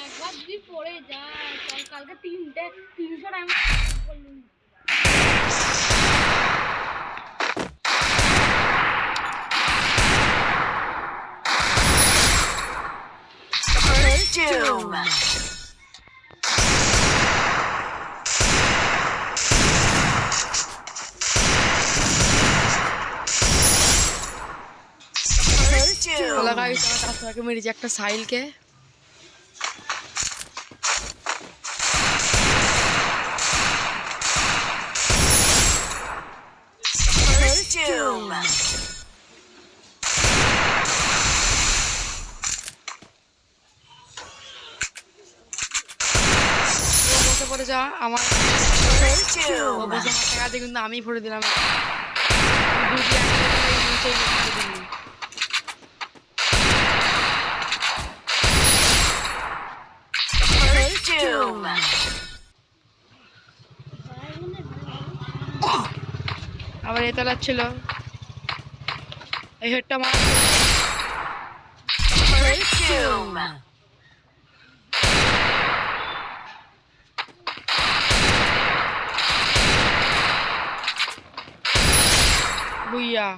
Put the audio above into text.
একবার যদি পড়ে যায় কালকে 300 টাইম করলুম। হ্যালো গাইস, আমার কাছটাকে মেরেছি একটা সাইলকে। বসে পড়ে যা আমার টাকা দিয়ে কিন্তু আমি ভরে দিলাম। আবার এতলা ছিল এই হেডটা মার। বুইয়া